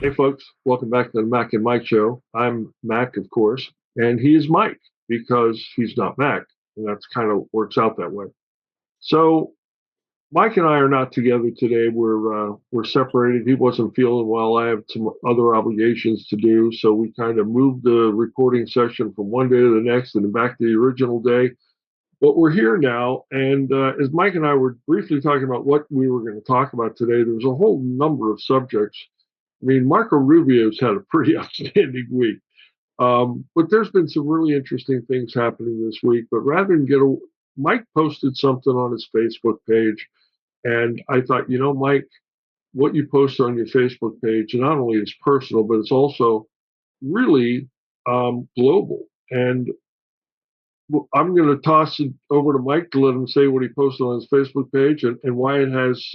Hey, folks, welcome back to the Mac and Mike show. I'm Mac, of course, and he is Mike because he's not Mac, and that's kind of works out that way. So, Mike and I are not together today. We're separated. He wasn't feeling well. I have some other obligations to do, so we kind of moved the recording session from one day to the next and then back to the original day. But we're here now, and as Mike and I were briefly talking about what we were going to talk about today, there's a whole number of subjects. I mean, Marco Rubio's had a pretty outstanding week. But there's been some really interesting things happening this week. But rather than Mike posted something on his Facebook page, and I thought, Mike, what you post on your Facebook page not only is personal, but it's also really global. And I'm going to toss it over to Mike to let him say what he posted on his Facebook page and why it has,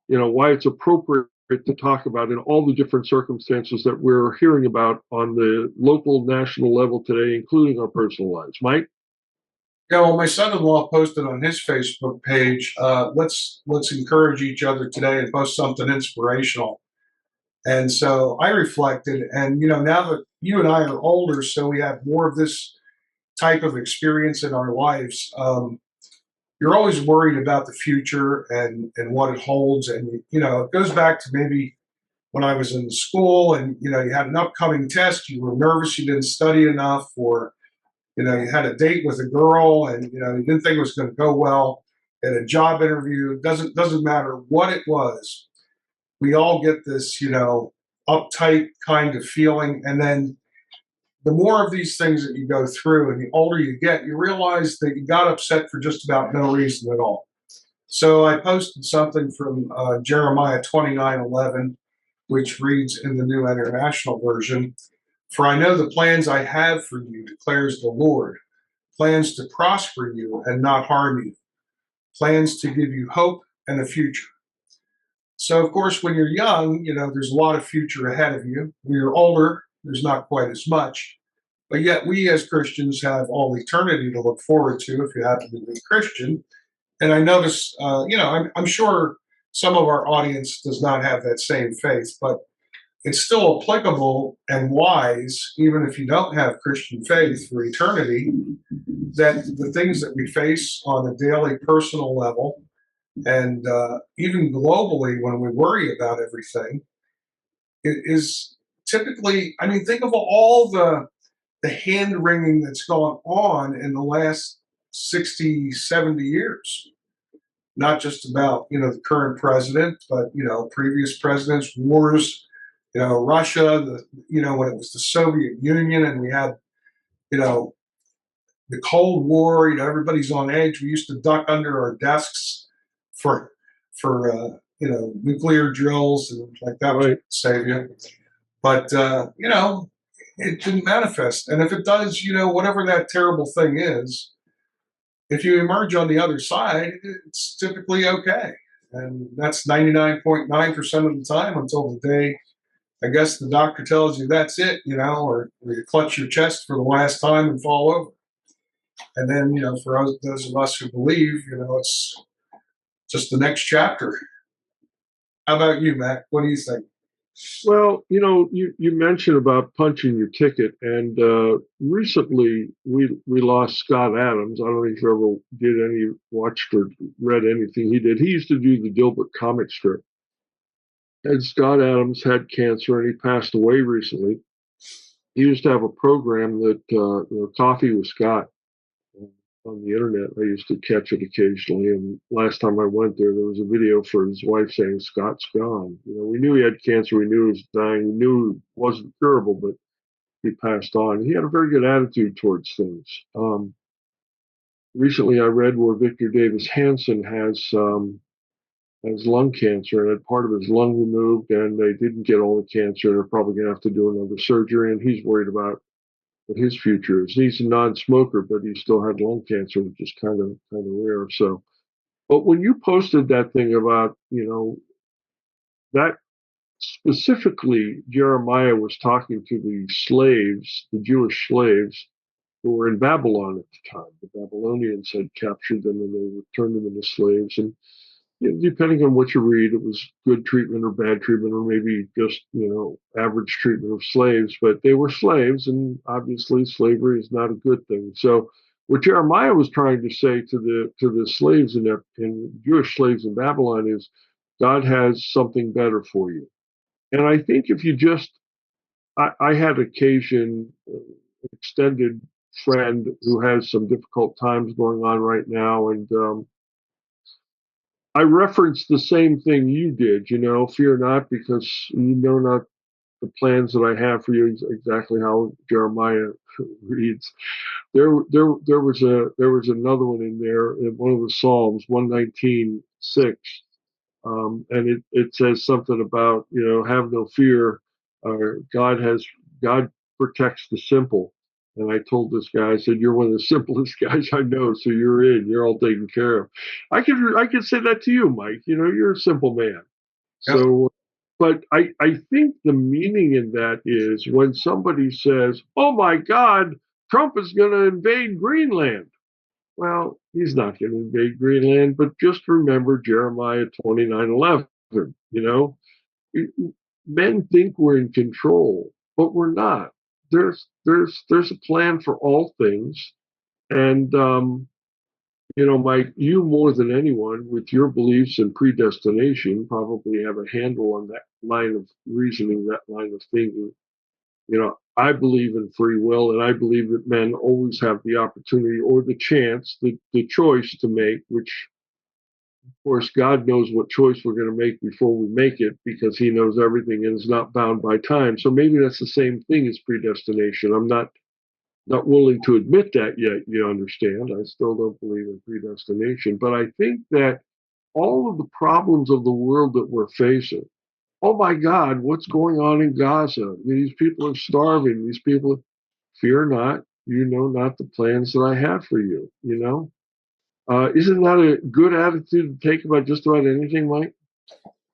why it's appropriate to talk about in all the different circumstances that we're hearing about on the local, national level today, including our personal lives. Mike? Yeah, well, my son-in-law posted on his Facebook page, let's encourage each other today and post something inspirational. And so I reflected, and now that you and I are older, so we have more of this type of experience in our lives. You're always worried about the future and what it holds, and it goes back to maybe when I was in school, and you had an upcoming test, you were nervous, you didn't study enough, or you had a date with a girl and you didn't think it was going to go well at a job interview. Doesn't matter what it was. We all get this, uptight kind of feeling. And then the more of these things that you go through and the older you get, you realize that you got upset for just about no reason at all. So I posted something from Jeremiah 29:11, which reads in the New International Version, "For I know the plans I have for you, declares the Lord, plans to prosper you and not harm you, plans to give you hope and a future." So, of course, when you're young, there's a lot of future ahead of you. When you're older, there's not quite as much. But yet, we as Christians have all eternity to look forward to if you happen to be Christian. And I notice, I'm sure some of our audience does not have that same faith, but it's still applicable and wise, even if you don't have Christian faith for eternity, that the things that we face on a daily personal level and even globally when we worry about everything, it is typically, I mean, think of all the hand wringing that's gone on in the last 60, 70 years. Not just about, the current president, but, previous presidents, wars, Russia, when it was the Soviet Union and we had, you know, the Cold War, everybody's on edge. We used to duck under our desks for nuclear drills and like that would save you. But it didn't manifest. And if it does, whatever that terrible thing is, if you emerge on the other side, it's typically okay. And that's 99.9% of the time until the day, I guess, the doctor tells you that's it, or you clutch your chest for the last time and fall over. And then, for those of us who believe, it's just the next chapter. How about you, Matt? What do you think? Well, you mentioned about punching your ticket, and recently we lost Scott Adams. I don't know if you ever watched or read anything he did. He used to do the Dilbert comic strip, and Scott Adams had cancer, and he passed away recently. He used to have a program that Coffee with Scott on the internet. I used to catch it occasionally, and last time I went there was a video for his wife saying Scott's gone. We knew he had cancer, we knew he was dying, we knew it wasn't curable, but he passed on. He had a very good attitude towards things. Recently, I read where Victor Davis Hanson has lung cancer and had part of his lung removed, and they didn't get all the cancer. They're probably going to have to do another surgery, and he's worried about what his future is. He's a non-smoker, but he still had lung cancer, which is kind of rare. So, but when you posted that thing about, that specifically, Jeremiah was talking to the slaves, the Jewish slaves who were in Babylon at the time. The Babylonians had captured them and they returned them into slaves. And depending on what you read, it was good treatment or bad treatment, or maybe just average treatment of slaves. But they were slaves, and obviously slavery is not a good thing. So what Jeremiah was trying to say to the slaves in Jewish slaves in Babylon is, God has something better for you. And I think if you just, I had occasion, extended friend who has some difficult times going on right now, and I referenced the same thing you did, fear not, because you know not the plans that I have for you, exactly how Jeremiah reads. There was another one in there in one of the Psalms, 119:6, and it says something about, have no fear. God protects the simple. And I told this guy, I said, you're one of the simplest guys I know, so you're all taken care of. I could say that to you, Mike. You're a simple man. Yep. So, but I think the meaning in that is when somebody says, "Oh my God, Trump is going to invade Greenland." Well, he's not going to invade Greenland, but just remember Jeremiah 29:11. You know, Men think we're in control, but we're not. There's a plan for all things, and Mike, you more than anyone, with your beliefs and predestination, probably have a handle on that line of reasoning, that line of thinking. I believe in free will, and I believe that men always have the opportunity or the chance, the choice to make, which, of course, God knows what choice we're going to make before we make it, because he knows everything and is not bound by time. So maybe that's the same thing as predestination. I'm not willing to admit that yet, you understand. I still don't believe in predestination. But I think that all of the problems of the world that we're facing, oh my God, what's going on in Gaza? These people are starving. These people, fear not, you know not the plans that I have for you. Isn't that a good attitude to take about just about anything, Mike?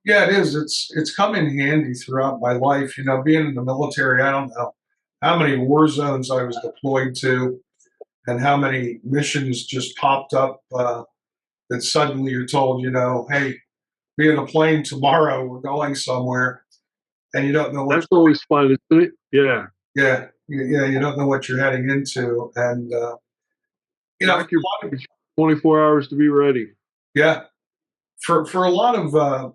Yeah, it is. It's come in handy throughout my life. Being in the military, I don't know how many war zones I was deployed to, and how many missions just popped up that suddenly you're told, hey, be in a plane tomorrow. We're going somewhere, and you don't know what. That's always fun, isn't it? Yeah. Yeah, you don't know what you're heading into, and for Rock your a lot of, boat, 24 hours to be ready. yeah, for a lot of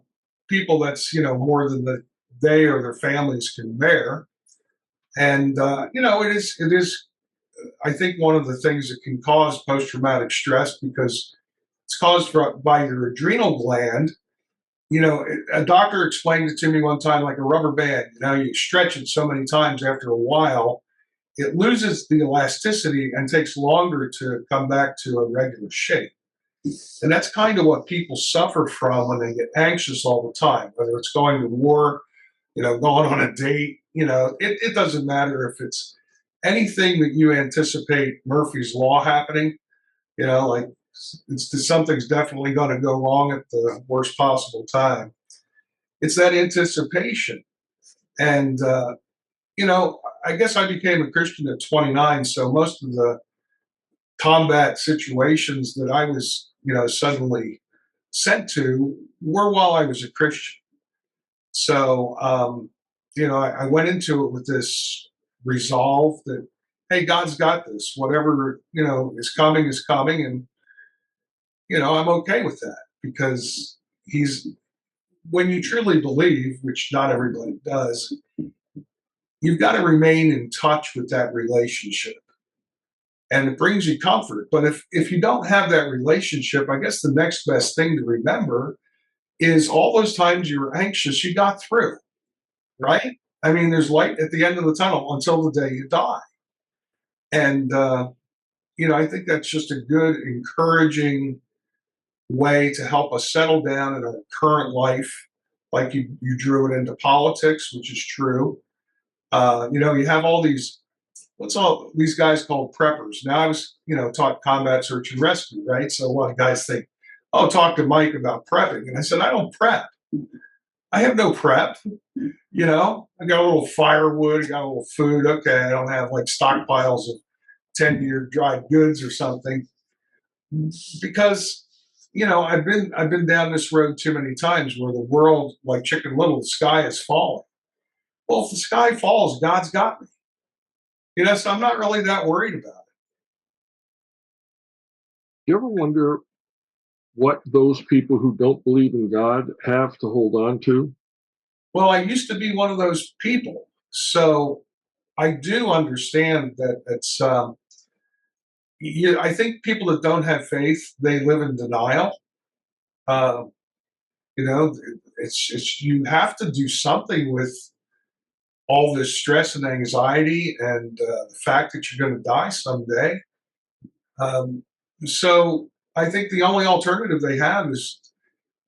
people, that's more than they or their families can bear, and it is. I think one of the things that can cause post traumatic stress, because it's caused by your adrenal gland. A doctor explained it to me one time like a rubber band. You stretch it so many times, after a while, it loses the elasticity and takes longer to come back to a regular shape. And that's kind of what people suffer from when they get anxious all the time, whether it's going to war, going on a date. It doesn't matter if it's anything that you anticipate Murphy's Law happening, like something's definitely going to go wrong at the worst possible time. It's that anticipation. And, I guess I became a Christian at 29. So most of the combat situations that I was, suddenly sent to were while I was a Christian. So, I went into it with this resolve that, hey, God's got this. Whatever, is coming. And, I'm okay with that, because when you truly believe, which not everybody does, you've got to remain in touch with that relationship. And it brings you comfort. But if you don't have that relationship, I guess the next best thing to remember is all those times you were anxious, you got through, right? I mean, there's light at the end of the tunnel until the day you die. And, I think that's just a good, encouraging way to help us settle down in our current life. Like you drew it into politics, which is true. You have all these, what's all these guys called preppers. Now I was, taught combat search and rescue, right? So a lot of guys think, oh, talk to Mike about prepping. And I said, I don't prep. I have no prep. I got a little firewood, I got a little food. Okay, I don't have like stockpiles of 10-year dried goods or something, because I've been down this road too many times where the world, like Chicken Little, the sky is falling. Well, if the sky falls, God's got me. So I'm not really that worried about it. You ever wonder what those people who don't believe in God have to hold on to? Well, I used to be one of those people, so I do understand that I think people that don't have faith, they live in denial. Uh, you know, it's you have to do something with all this stress and anxiety and the fact that you're going to die someday. Um, so I think the only alternative they have is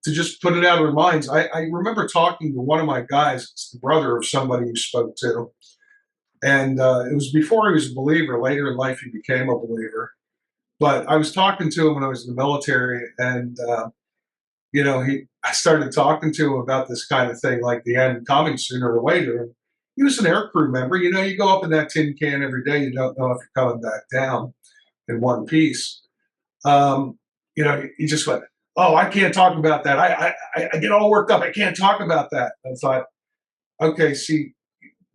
to just put it out of their minds. I remember talking to one of my guys, it's the brother of somebody who spoke to, and it was before he was a believer. Later in life, he became a believer. But I was talking to him when I was in the military, and I started talking to him about this kind of thing, like the end coming sooner or later. And he was an aircrew member. You go up in that tin can every day. You don't know if you're coming back down in one piece. Um, he just went, "Oh, I can't talk about that. I get all worked up. I can't talk about that." I thought, okay, see,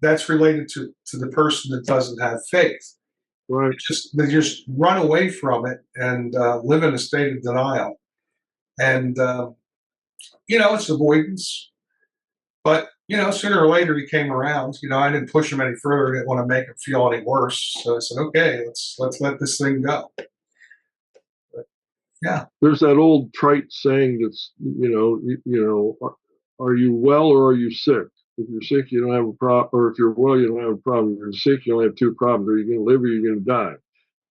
that's related to the person that doesn't have faith. Right. They just run away from it and live in a state of denial. And it's avoidance. But sooner or later he came around. I didn't push him any further. I didn't want to make him feel any worse. So I said, okay, let's let this thing go. But, yeah. There's that old trite saying that's, are you well or are you sick? If you're sick, you don't have a problem, or if you're well, you don't have a problem. If you're sick, you only have two problems: are you going to live or are you going to die?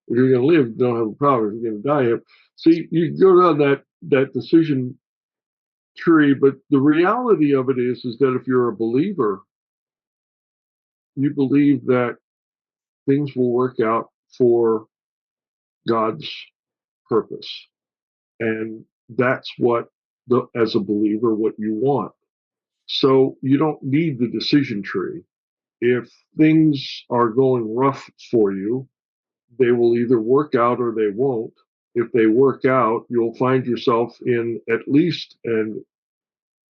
If you're going to live, you don't have a problem. If you're going to die, you have. See, you go down that decision tree, but the reality of it is that if you're a believer, you believe that things will work out for God's purpose. And that's as a believer, what you want. So you don't need the decision tree. If things are going rough for you, they will either work out or they won't. If they work out, you'll find yourself in at least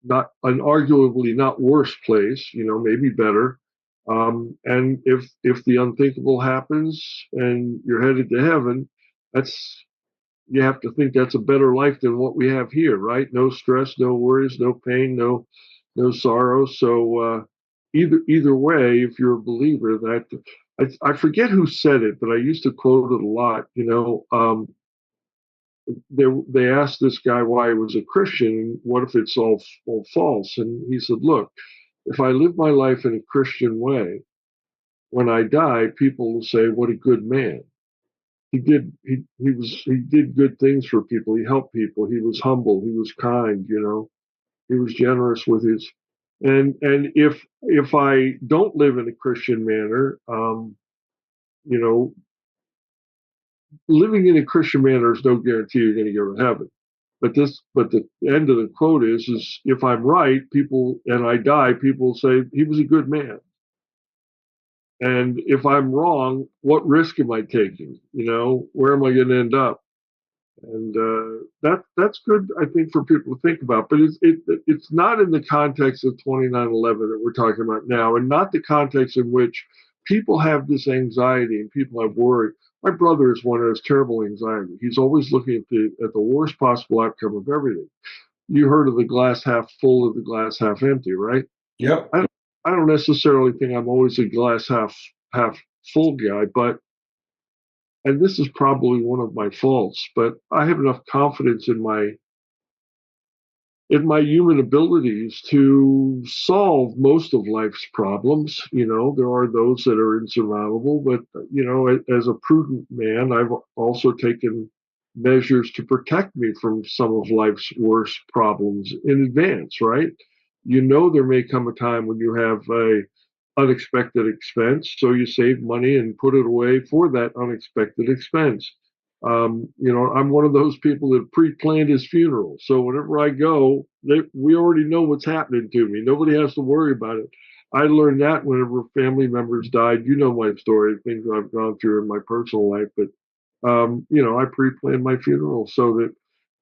not an arguably not worse place, maybe better. And if the unthinkable happens and you're headed to heaven, that's you have to think that's a better life than what we have here, right? No stress, no worries, no pain, no sorrow. So either way, if you're a believer, that I forget who said it, but I used to quote it a lot. They asked this guy why he was a Christian. What if it's all false? And he said, "Look, if I live my life in a Christian way, when I die, people will say, 'What a good man.' He did good things for people. He helped people. He was humble. He was kind. He was generous with his. And if I don't live in a Christian manner, you know, living in a Christian manner is no guarantee you're going to go to heaven. But the end of the quote is if I'm right, people and I die, people say he was a good man. And if I'm wrong, what risk am I taking? Where am I going to end up? And that's good, I think, for people to think about. But it's not in the context of 29/11 that we're talking about now, and not the context in which people have this anxiety and people have worry. My brother is one who has terrible anxiety. He's always looking at the worst possible outcome of everything. You heard of the glass half full or the glass half empty, right? Yep. I don't necessarily think I'm always a glass half full guy, but and this is probably one of my faults, but I have enough confidence in my human abilities to solve most of life's problems. There are those that are insurmountable, but as a prudent man, I've also taken measures to protect me from some of life's worst problems in advance, right? There may come a time when you have a unexpected expense. So you save money and put it away for that unexpected expense. I'm one of those people that pre-planned his funeral. So whenever I go, we already know what's happening to me. Nobody has to worry about it. I learned that whenever family members died. You know my story, things I've gone through in my personal life. But I pre-planned my funeral so that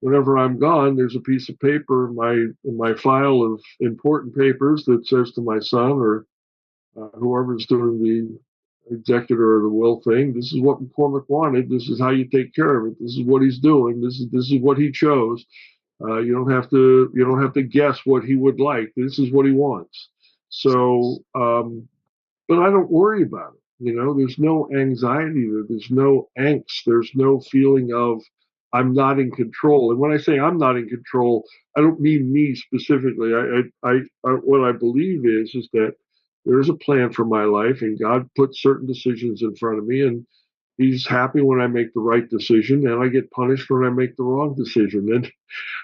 whenever I'm gone, there's a piece of paper in my file of important papers that says to my son or whoever's doing the executor of the will thing, this is what McCormick wanted. This is how you take care of it. This is what he's doing. This is what he chose. You don't have to guess what he would like. This is what he wants. So, but I don't worry about it. There's no anxiety there. There's no angst. There's no feeling of I'm not in control. And when I say I'm not in control, I don't mean me specifically. What I believe is that there is a plan for my life, and God put certain decisions in front of me, and He's happy when I make the right decision, and I get punished when I make the wrong decision. And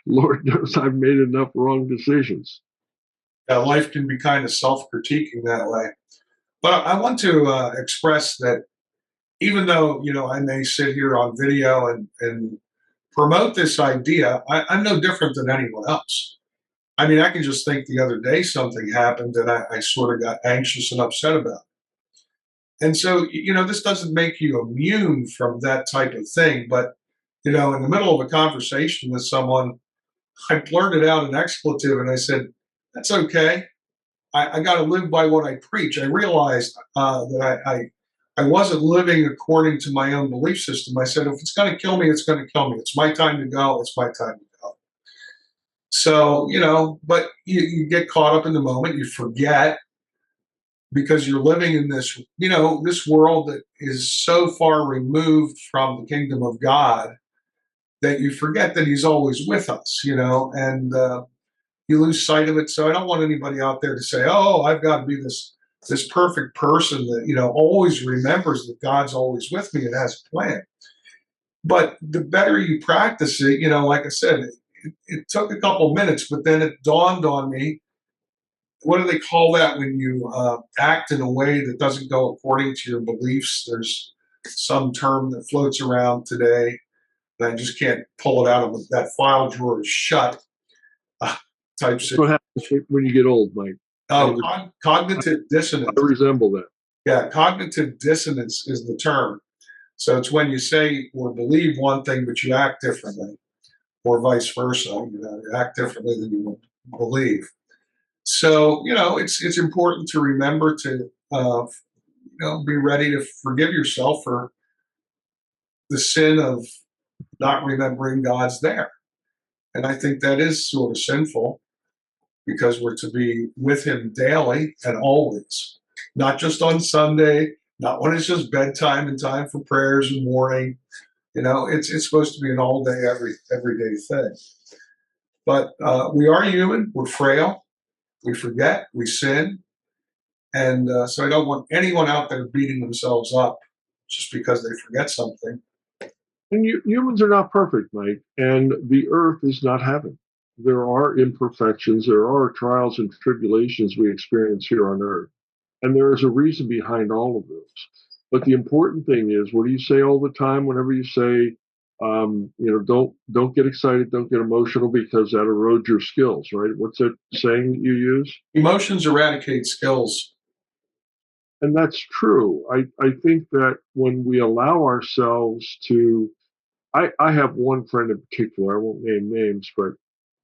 Lord knows I've made enough wrong decisions. Life can be kind of self-critiquing that way. But I want to express that even though I may sit here on video and promote this idea, I'm no different than anyone else. I mean, I can just think the other day something happened and I sort of got anxious and upset about it. And so, this doesn't make you immune from that type of thing. But, in the middle of a conversation with someone, I blurted out an expletive and I said, that's okay. I got to live by what I preach. I realized that I wasn't living according to my own belief system. I said, if it's going to kill me, it's going to kill me. It's my time to go. It's my time to go. So, but you get caught up in the moment. You forget because you're living in this, this world that is so far removed from the kingdom of God that you forget that He's always with us, and you lose sight of it. So I don't want anybody out there to say, "Oh, I've got to be this perfect person that always remembers that God's always with me and has a plan." But the better you practice it, like I said, it took a couple minutes, but then it dawned on me. What do they call that when you act in a way that doesn't go according to your beliefs? There's some term that floats around today, and I just can't pull it out of that file drawer is shut. Type That's what happens when you get old, Mike. Oh, cognitive dissonance. I resemble that. Yeah, cognitive dissonance is the term. So it's when you say or believe one thing, but you act differently, or vice versa. You act differently than you believe. So it's important to remember to be ready to forgive yourself for the sin of not remembering God's there. And I think that is sort of sinful because we're to be with Him daily and always, not just on Sunday, not when it's just bedtime and time for prayers and morning. It's supposed to be an all day, everyday thing. But we are human. We're frail. We forget. We sin. And so I don't want anyone out there beating themselves up just because they forget something. And humans are not perfect, Mike, and the earth is not heaven. There are imperfections, there are trials and tribulations we experience here on earth, and there is a reason behind all of this. But the important thing is, what do you say all the time whenever you say, don't get excited, don't get emotional because that erodes your skills, right? What's that saying that you use? Emotions eradicate skills. And that's true. I think that when we allow ourselves to, I have one friend in particular, I won't name names, but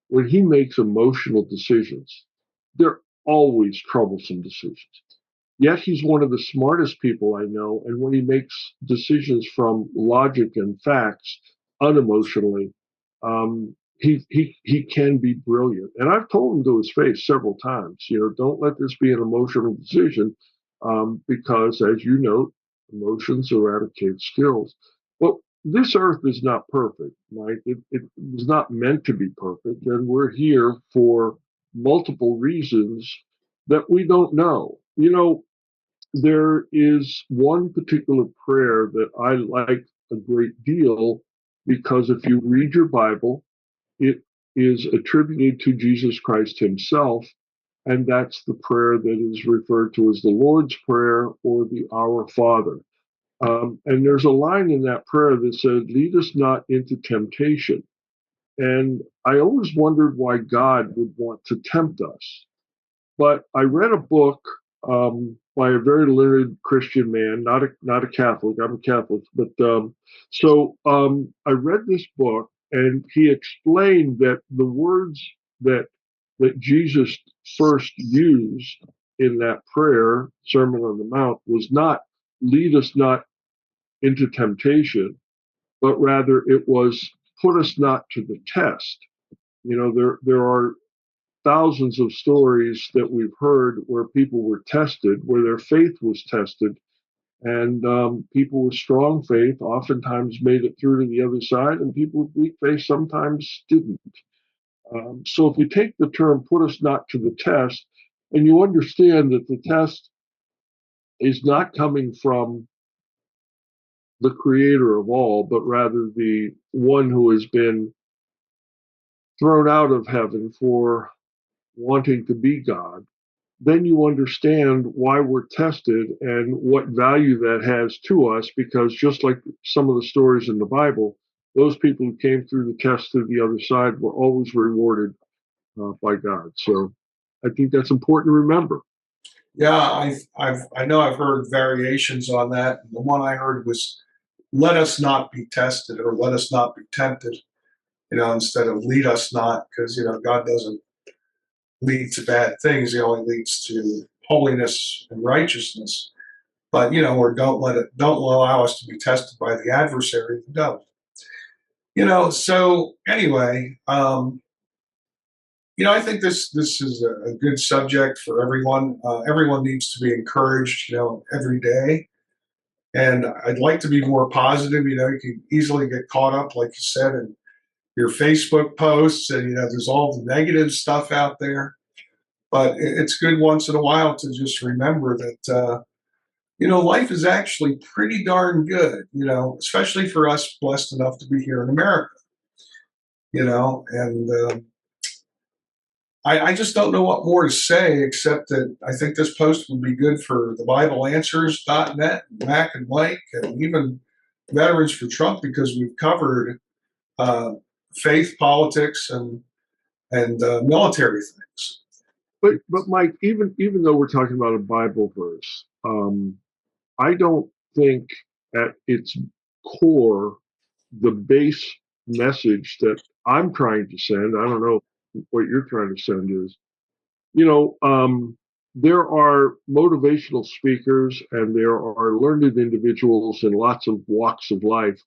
when he makes emotional decisions, they're always troublesome decisions. Yet he's one of the smartest people I know, and when he makes decisions from logic and facts, unemotionally, he can be brilliant. And I've told him to his face several times, don't let this be an emotional decision, because as you note, emotions eradicate skills. Well, this earth is not perfect, Mike. It was not meant to be perfect, and we're here for multiple reasons that we don't know. There is one particular prayer that I like a great deal because if you read your Bible, it is attributed to Jesus Christ Himself, and that's the prayer that is referred to as the Lord's Prayer or the Our Father. And there's a line in that prayer that says, lead us not into temptation. And I always wondered why God would want to tempt us. But I read a book by a very learned Christian man, not a Catholic. I'm a Catholic, but I read this book, And he explained that the words that Jesus first used in that prayer, Sermon on the Mount, was not lead us not into temptation, but rather it was put us not to the test. There are thousands of stories that we've heard where people were tested, where their faith was tested, and people with strong faith oftentimes made it through to the other side, and people with weak faith sometimes didn't. So if you take the term "put us not to the test," and you understand that the test is not coming from the creator of all, but rather the one who has been thrown out of heaven for wanting to be God, then you understand why we're tested and what value that has to us, because just like some of the stories in the Bible, those people who came through the test to the other side were always rewarded by God. So I think that's important to remember. Yeah, I know I've heard variations on that. The one I heard was, "Let us not be tested," or "Let us not be tempted." Instead of "Lead us not," because God doesn't lead to bad things; He only leads to holiness and righteousness. But or don't allow us to be tested by the adversary, the devil. So anyway, I think this is a good subject for everyone. Everyone needs to be encouraged, every day. And I'd like to be more positive. You can easily get caught up, like you said, in your Facebook posts, and there's all the negative stuff out there. But it's good once in a while to just remember that life is actually pretty darn good. Especially for us blessed enough to be here in America. And I just don't know what more to say, except that I think this post would be good for the BibleAnswers.net, Mac and Mike, and even Veterans for Trump, because we've covered uh, faith, politics, and military things. But Mike, even though we're talking about a Bible verse, I don't think at its core the base message that I'm trying to send. I don't know what you're trying to send is. You know, there are motivational speakers and there are learned individuals in lots of walks of life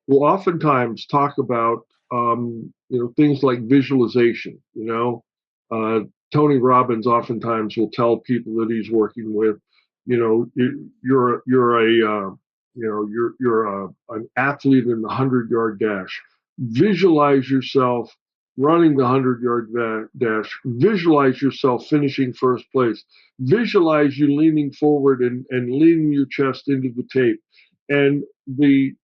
will oftentimes talk about things like visualization. Tony Robbins oftentimes will tell people that he's working with, you're a you're an athlete in the 100-yard dash. Visualize yourself running the 100-yard dash. Visualize yourself finishing first place. Visualize you leaning forward and leaning your chest into the tape. And the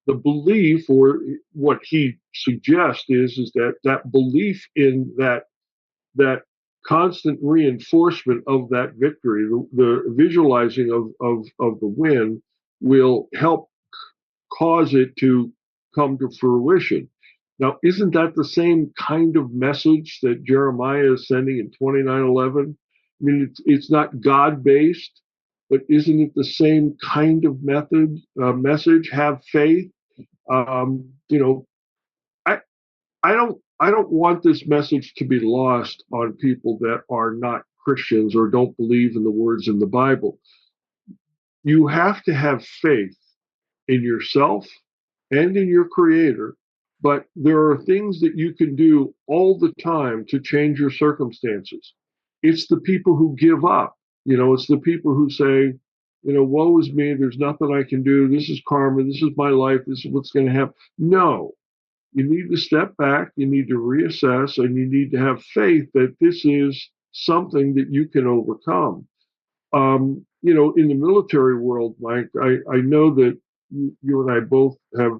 belief, or what he suggests, is that belief in that constant reinforcement of that victory, the visualizing of the win, will help cause it to come to fruition. Now, isn't that the same kind of message that Jeremiah is sending in 29:11? I mean, it's not God based, but isn't it the same kind of message? Have faith. You know, I I don't want this message to be lost on people that are not Christians or don't believe in the words in the Bible. You have to have faith in yourself and in your creator, but there are things that you can do all the time to change your circumstances. It's the people who give up. It's the people who say, woe is me, there's nothing I can do, this is karma, this is my life, this is what's going to happen. No, you need to step back, you need to reassess, and you need to have faith that this is something that you can overcome. In the military world, Mike, I know that you and I both have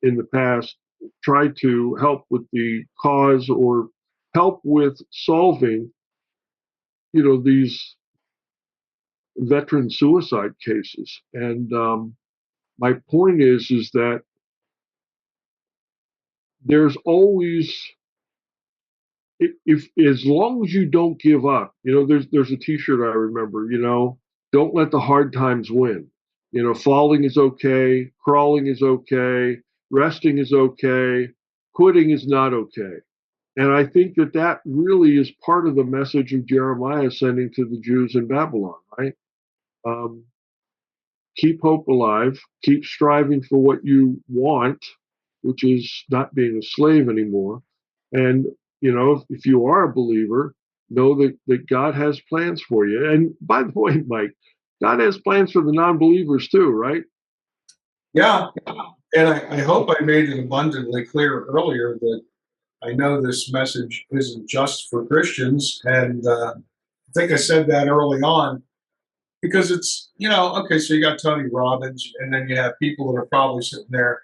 in the past tried to help with the cause or help with solving, these veteran suicide cases. And my point is that there's always, if as long as you don't give up, there's a T-shirt I remember, don't let the hard times win. Falling is okay, crawling is okay, resting is okay, quitting is not okay. And I think that that really is part of the message of Jeremiah sending to the Jews in Babylon, right? Um, keep hope alive, keep striving for what you want, which is not being a slave anymore. And, if you are a believer, know that God has plans for you. And by the way, Mike, God has plans for the non believers too, right? Yeah, and I hope I made it abundantly clear earlier that I know this message isn't just for Christians, and I think I said that early on because it's, okay, so you got Tony Robbins, and then you have people that are probably sitting there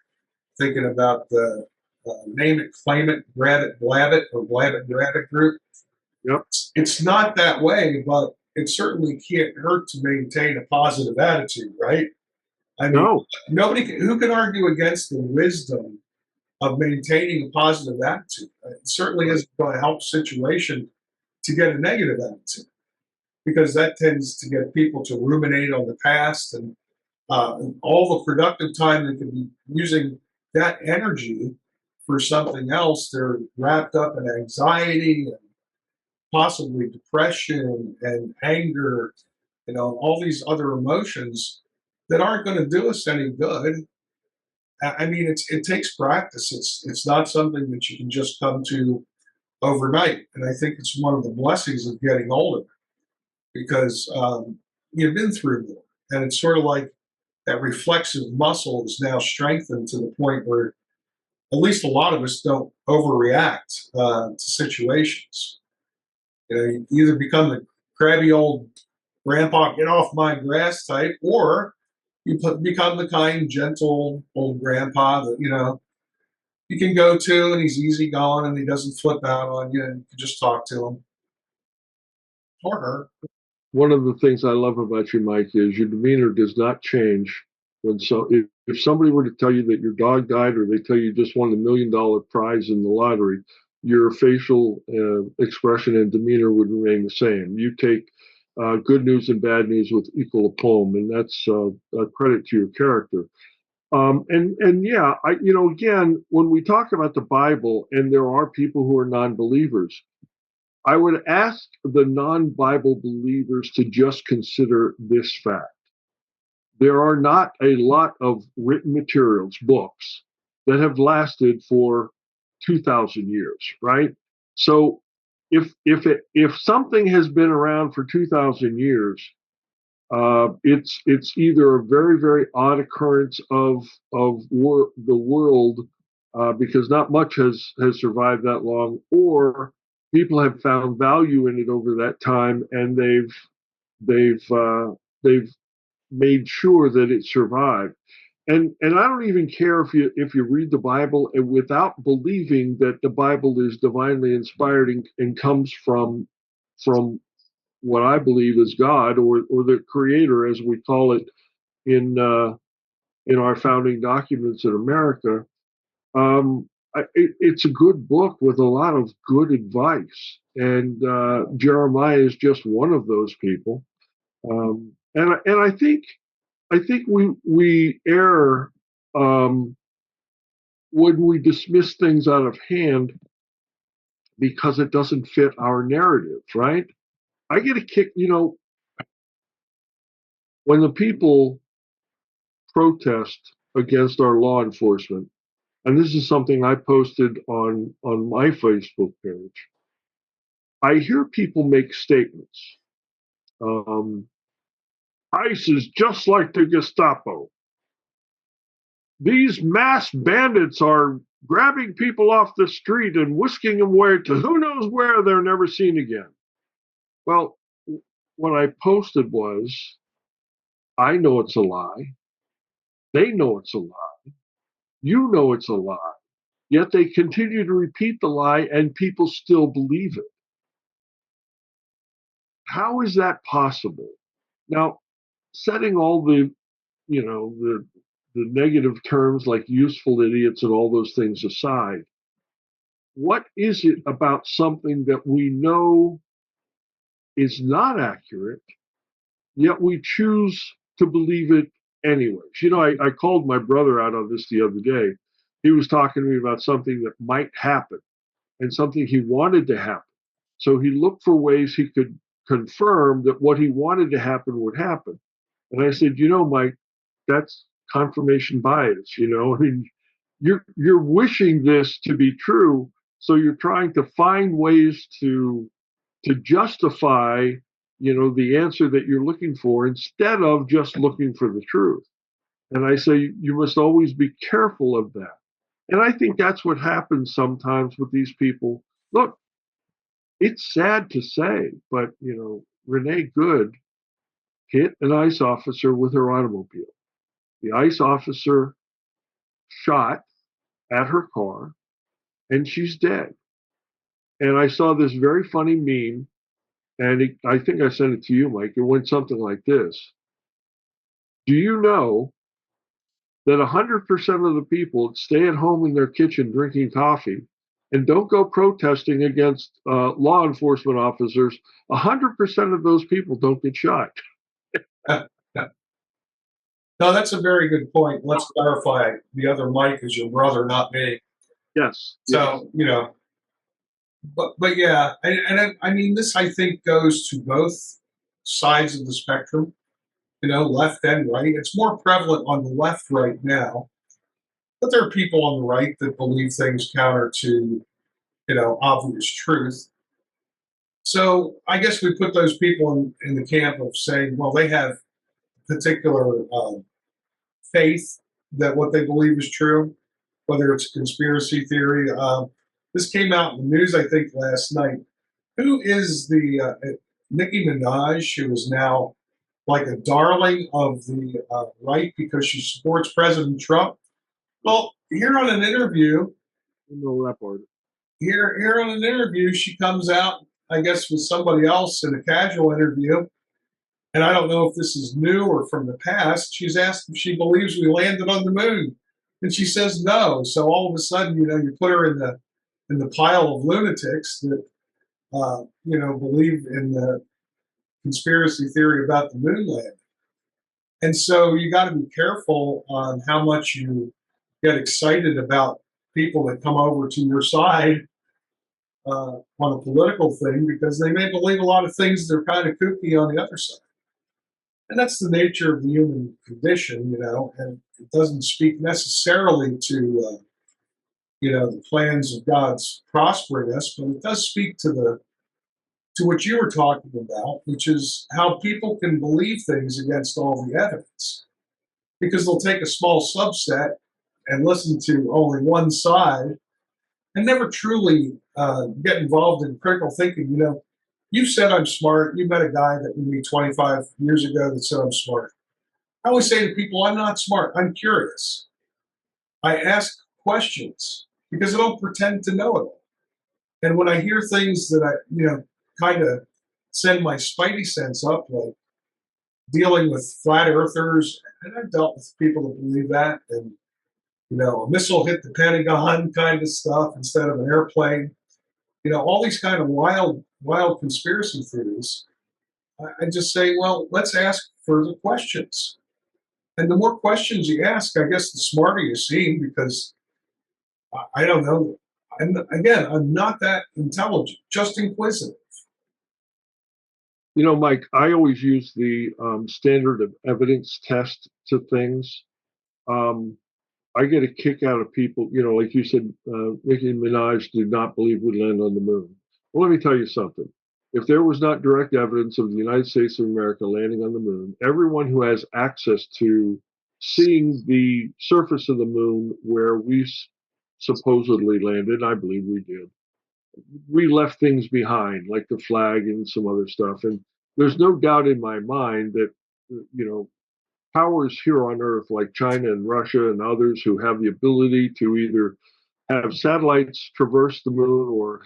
thinking about the name it, claim it, grab it, blab it, or blab it, grab it group. Yep. It's not that way, but it certainly can't hurt to maintain a positive attitude, right? I mean, No, who can argue against the wisdom of maintaining a positive attitude? It certainly right. isn't going to help situation to get a negative attitude because that tends to get people to ruminate on the past and all the productive time they could be using that energy for something else. They're wrapped up in anxiety and possibly depression and anger, all these other emotions that aren't going to do us any good. I mean, it takes practice. It's not something that you can just come to overnight. And I think it's one of the blessings of getting older because you've been through more, and it's sort of like that reflexive muscle is now strengthened to the point where at least a lot of us don't overreact to situations. You either become the crabby old grandpa, get off my grass type, or become the kind, gentle old grandpa that you can go to, and he's easygoing, and he doesn't flip out on you, and you can just talk to him or her. One of the things I love about you, Mike, is your demeanor does not change when if somebody were to tell you that your dog died or they tell you just won $1 million prize in the lottery, your facial expression and demeanor would remain the same. You take good news and bad news with equal aplomb, and that's a credit to your character. And yeah, again, when we talk about the Bible, and there are people who are non-believers, I would ask the non Bible believers to just consider this fact. There are not a lot of written materials, books, that have lasted for 2,000 years, right? So if something has been around for 2,000 years, it's either a very very odd occurrence of the world, because not much has survived that long, or people have found value in it over that time, and they've made sure that it survived. And I don't even care if you read the Bible and without believing that the Bible is divinely inspired and comes from what I believe is God, or the Creator, as we call it in our founding documents in America. It's a good book with a lot of good advice, and Jeremiah is just one of those people. And I think we err when we dismiss things out of hand because it doesn't fit our narrative, right? I get a kick, when the people protest against our law enforcement, and this is something I posted on my Facebook page. I hear people make statements. Um, ICE is just like the Gestapo. These masked bandits are grabbing people off the street and whisking them away to who knows where they're never seen again. Well, what I posted was, I know it's a lie. They know it's a lie. You know it's a lie. Yet they continue to repeat the lie and people still believe it. How is that possible? Now, setting all the negative terms like useful idiots and all those things aside, what is it about something that we know is not accurate, yet we choose to believe it anyways? I called my brother out on this the other day. he was talking to me about something that might happen and something he wanted to happen. So he looked for ways he could confirm that what he wanted to happen would happen. And I said, Mike, that's confirmation bias. I mean, you're wishing this to be true, so you're trying to find ways to justify, the answer that you're looking for instead of just looking for the truth. And I say you must always be careful of that. And I think that's what happens sometimes with these people. Look, it's sad to say, but Renee Good hit an ICE officer with her automobile. The ICE officer shot at her car, and she's dead. And I saw this very funny meme, and I think I sent it to you, Mike. It went something like this: do you know that 100% of the people stay at home in their kitchen drinking coffee and don't go protesting against law enforcement officers? 100% of those people don't get shot. No, that's a very good point. Let's clarify the other Mike is your brother, not me. Yes. So, but yeah, I mean, this I think goes to both sides of the spectrum, left and right. It's more prevalent on the left right now, but there are people on the right that believe things counter to, obvious truth. So I guess we put those people in the camp of saying, well, they have particular faith that what they believe is true, whether it's a conspiracy theory. This came out in the news, I think, last night. Who is the Nicki Minaj, who is now like a darling of the right because she supports President Trump? Well, here on an interview, here on an interview, she comes out, I guess, with somebody else in a casual interview. And I don't know if this is new or from the past. She's asked if she believes we landed on the moon, and she says no. So all of a sudden, you put her in the pile of lunatics that believe in the conspiracy theory about the moon landing. And so you got to be careful on how much you get excited about people that come over to your side on a political thing, because they may believe a lot of things that are kind of kooky on the other side. And that's the nature of the human condition, and it doesn't speak necessarily to, the plans of God's prospering us, but it does speak to what you were talking about, which is how people can believe things against all the evidence, because they'll take a small subset and listen to only one side and never truly get involved in critical thinking. You said I'm smart. You met a guy that knew me 25 years ago that said I'm smart. I always say to people, I'm not smart. I'm curious. I ask questions because I don't pretend to know it all. And when I hear things that kind of send my spidey sense up, like dealing with flat earthers, and I've dealt with people that believe that, and a missile hit the Pentagon kind of stuff instead of an airplane. All these kind of wild conspiracy theories. I just say, well, let's ask further questions. And the more questions you ask, I guess the smarter you seem, because I don't know. I'm not that intelligent, just inquisitive. Mike, I always use the standard of evidence test to things. I get a kick out of people, like you said, Nicki Minaj did not believe we'd land on the moon. Well, let me tell you something. If there was not direct evidence of the United States of America landing on the moon, everyone who has access to seeing the surface of the moon where we supposedly landed, I believe we did, we left things behind, like the flag and some other stuff. And there's no doubt in my mind that, powers here on Earth, like China and Russia and others, who have the ability to either have satellites traverse the moon, or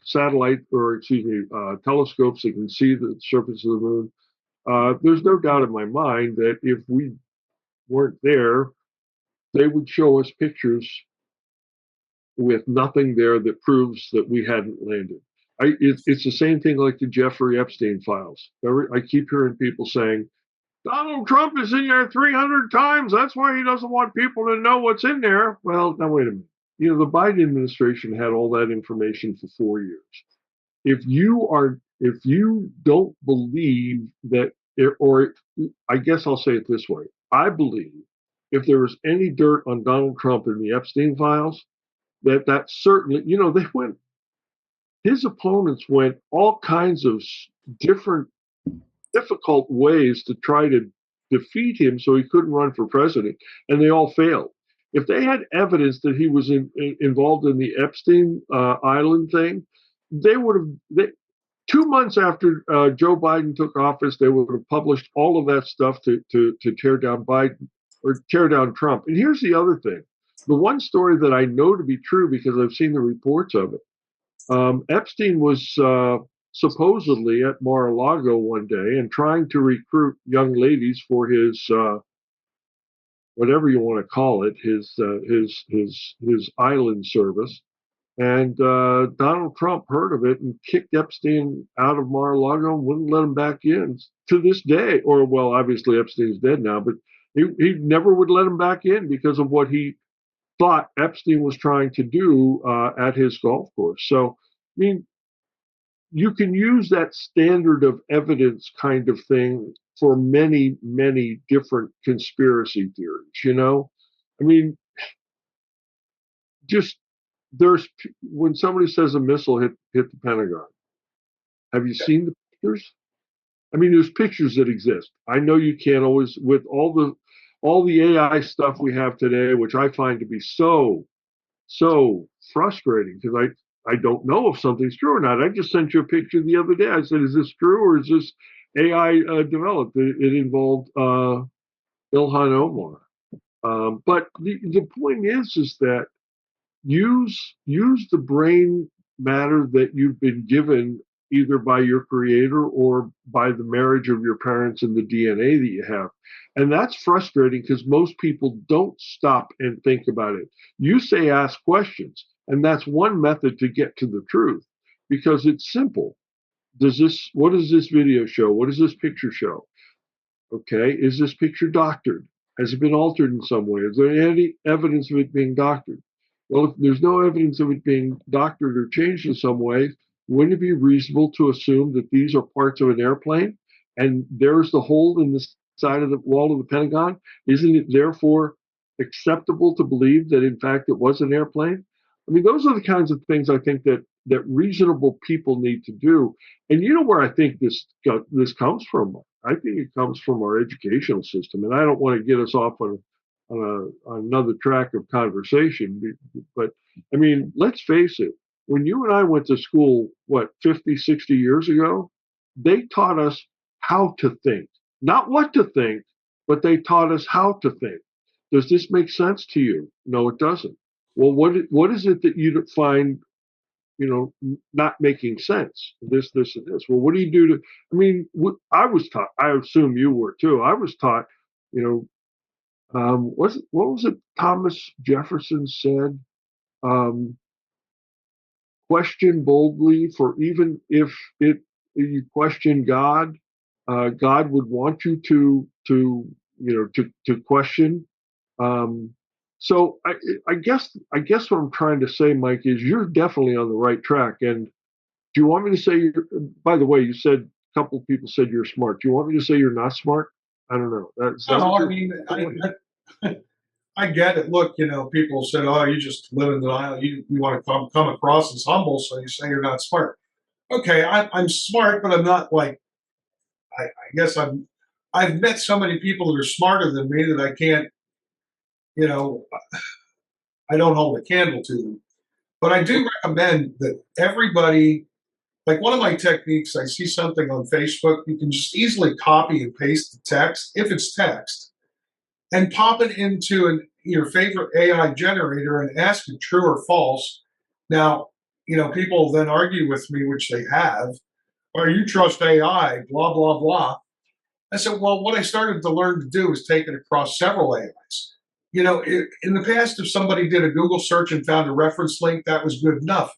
telescopes that can see the surface of the moon. There's no doubt in my mind that if we weren't there, they would show us pictures with nothing there that proves that we hadn't landed. It's the same thing like the Jeffrey Epstein files. I keep hearing people saying, Donald Trump is in there 300 times. That's why he doesn't want people to know what's in there. Well, now wait a minute. the Biden administration had all that information for 4 years. If you don't believe that, or I guess I'll say it this way, I believe if there was any dirt on Donald Trump in the Epstein files, that certainly, they went, his opponents went all kinds of different difficult ways to try to defeat him so he couldn't run for president, and they all failed. If they had evidence that he was involved in the Epstein Island thing, they would have. 2 months after Joe Biden took office, they would have published all of that stuff to tear down Biden or tear down Trump. And here's the other thing: the one story that I know to be true because I've seen the reports of it. Epstein was supposedly at Mar-a-Lago one day and trying to recruit young ladies for his whatever you want to call it, his island service. And Donald Trump heard of it and kicked Epstein out of Mar-a-Lago and wouldn't let him back in to this day. Or, well, obviously Epstein's dead now, but he never would let him back in because of what he thought Epstein was trying to do at his golf course. So, I mean, you can use that standard of evidence kind of thing for many, many different conspiracy theories. I mean, just there's when somebody says a missile hit the Pentagon. Have you seen the pictures? I mean, there's pictures that exist. I know you can't always with all the AI stuff we have today, which I find to be so frustrating because I don't know if something's true or not. I just sent you a picture the other day. I said, "Is this true or is this AI developed?" It involved Ilhan Omar. But the point is that use the brain matter that you've been given either by your creator or by the marriage of your parents and the DNA that you have. And that's frustrating because most people don't stop and think about it. You say ask questions, and that's one method to get to the truth because it's simple. What does this video show? What does this picture show? Okay, is this picture doctored? Has it been altered in some way? Is there any evidence of it being doctored? Well, if there's no evidence of it being doctored or changed in some way, wouldn't it be reasonable to assume that these are parts of an airplane and there's the hole in the side of the wall of the Pentagon? Isn't it therefore acceptable to believe that in fact it was an airplane? I mean, those are the kinds of things I think that reasonable people need to do. And you know where I think this comes from? I think it comes from our educational system, and I don't want to get us off on another track of conversation. But I mean, let's face it. When you and I went to school, what 50, 60 years ago, they taught us how to think, not what to think, but they taught us how to think. Does this make sense to you? No, it doesn't. Well, what is it that you find not making sense? This, and this. Well, what do you do to? I mean, I was taught. I assume you were too. I was taught. What was it? Thomas Jefferson said, "Question boldly, for even if you question God, God would want you to question." Um, so I guess what I'm trying to say, Mike, is you're definitely on the right track. And do you want me to say? By the way, you said a couple of people said you're smart. Do you want me to say you're not smart? I don't know. No, I mean, I get it. Look, people said, "Oh, you just live in denial. You want to come across as humble, so you say you're not smart." Okay, I'm smart, but I'm not like I guess I've met so many people that are smarter than me that I can't, you know, I don't hold a candle to them. But I do recommend that everybody, like one of my techniques, I see something on Facebook, you can just easily copy and paste the text, if it's text, and pop it into your favorite AI generator and ask it true or false. Now, people then argue with me, which they have, or you trust AI, blah, blah, blah. I said, well, what I started to learn to do is take it across several AIs. In the past, if somebody did a Google search and found a reference link, that was good enough.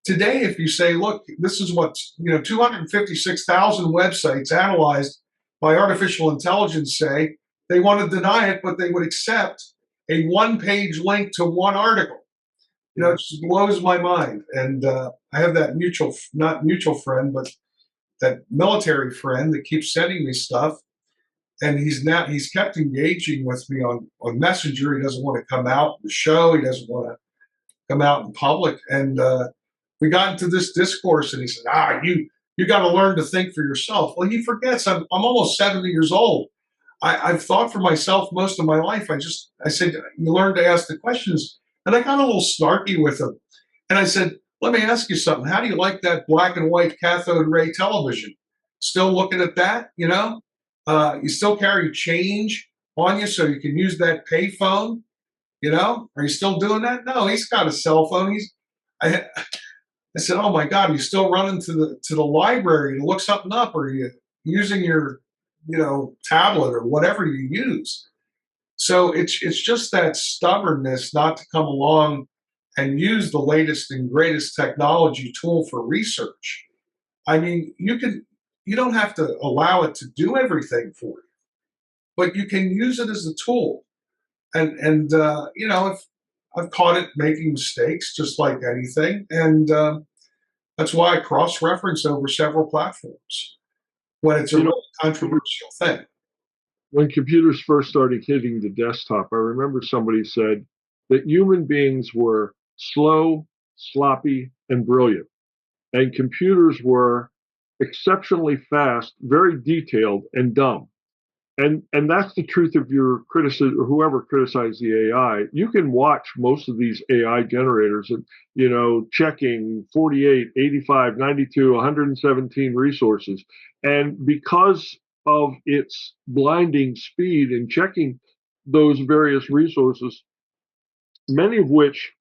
Today, if you say, look, this is what 256,000 websites analyzed by artificial intelligence say, they want to deny it, but they would accept a one-page link to one article. It just blows my mind. And I have that not mutual friend, but that military friend that keeps sending me stuff. And he's kept engaging with me on Messenger. He doesn't want to come out in the show. He doesn't want to come out in public. And we got into this discourse, and he said, you got to learn to think for yourself. Well, he forgets I'm almost 70 years old. I've thought for myself most of my life. I said, you learn to ask the questions. And I got a little snarky with him. And I said, let me ask you something. How do you like that black and white cathode ray television? Still looking at that, you still carry change on you so you can use that pay phone, Are you still doing that? No, he's got a cell phone. I, I said, oh my God, are you still running to the library to look something up? Or are you using your, tablet or whatever you use? So it's just that stubbornness not to come along and use the latest and greatest technology tool for research. I mean, you don't have to allow it to do everything for you, but you can use it as a tool. And if I've caught it making mistakes, just like anything, and that's why I cross-reference over several platforms when it's a really controversial thing. When computers first started hitting the desktop, I remember somebody said that human beings were slow, sloppy, and brilliant, and computers were exceptionally fast, very detailed, and dumb. And that's the truth of your criticism, or whoever criticized the AI. You can watch most of these AI generators and, checking 48, 85, 92, 117 resources. And because of its blinding speed in checking those various resources, many of which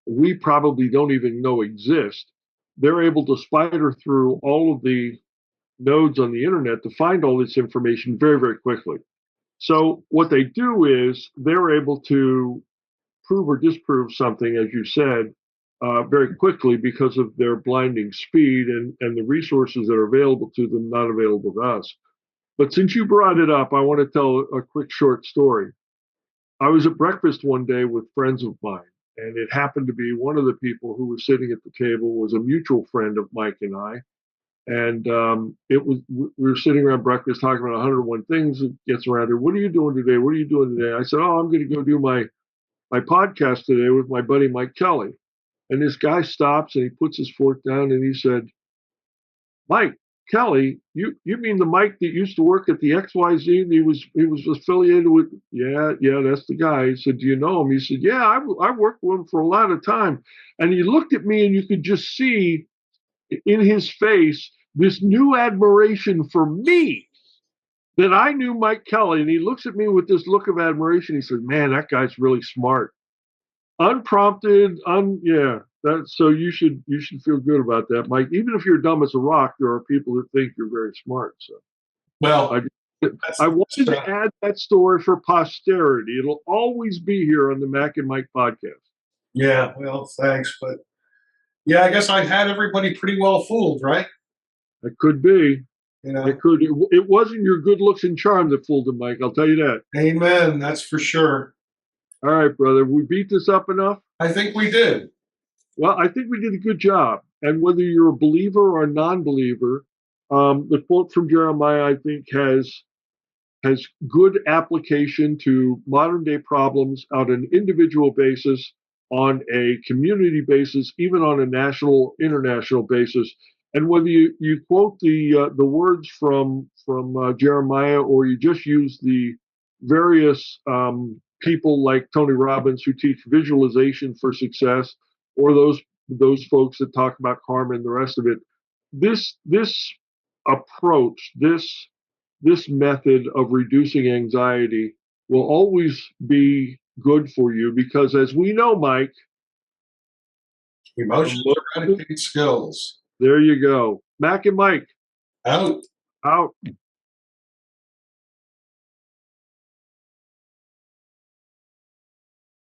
we probably don't even know exist, they're able to spider through all of the nodes on the internet to find all this information very, very quickly. So what they do is they're able to prove or disprove something, as you said, very quickly because of their blinding speed and the resources that are available to them, not available to us. But since you brought it up, I want to tell a quick short story. I was at breakfast one day with friends of mine, and it happened to be one of the people who was sitting at the table was a mutual friend of Mike and I. And we were sitting around breakfast talking about 101 things that gets around here. What are you doing today? What are you doing today? I said, oh, I'm going to go do my podcast today with my buddy Mike Kelly. And this guy stops and he puts his fork down and he said, Mike Kelly, you mean the Mike that used to work at the XYZ and he was affiliated with? Yeah, that's the guy. He said, do you know him? He said, yeah, I worked with him for a lot of time. And he looked at me and you could just see in his face this new admiration for me, that I knew Mike Kelly. And he looks at me with this look of admiration. He said, man, that guy's really smart. Unprompted, so you should feel good about that, Mike. Even if you're dumb as a rock, there are people who think you're very smart. So well, I wanted to add that story for posterity. It'll always be here on the Mac and Mike podcast. Yeah, well, thanks. But yeah, I guess I had everybody pretty well fooled, right? It could be. It could. It wasn't your good looks and charm that fooled him, Mike. I'll tell you that. Amen. That's for sure. All right, brother. We beat this up enough? I think we did. Well, I think we did a good job. And whether you're a believer or a non-believer, the quote from Jeremiah, I think, has good application to modern day problems on an individual basis, on a community basis, even on a national, international basis. And whether you quote the words from Jeremiah, or you just use the various people like Tony Robbins who teach visualization for success, or those folks that talk about karma and the rest of it, this approach, this method of reducing anxiety will always be good for you, because as we know, Mike, emotions eradicate skills. There you go. Mac and Mike. Out. Out.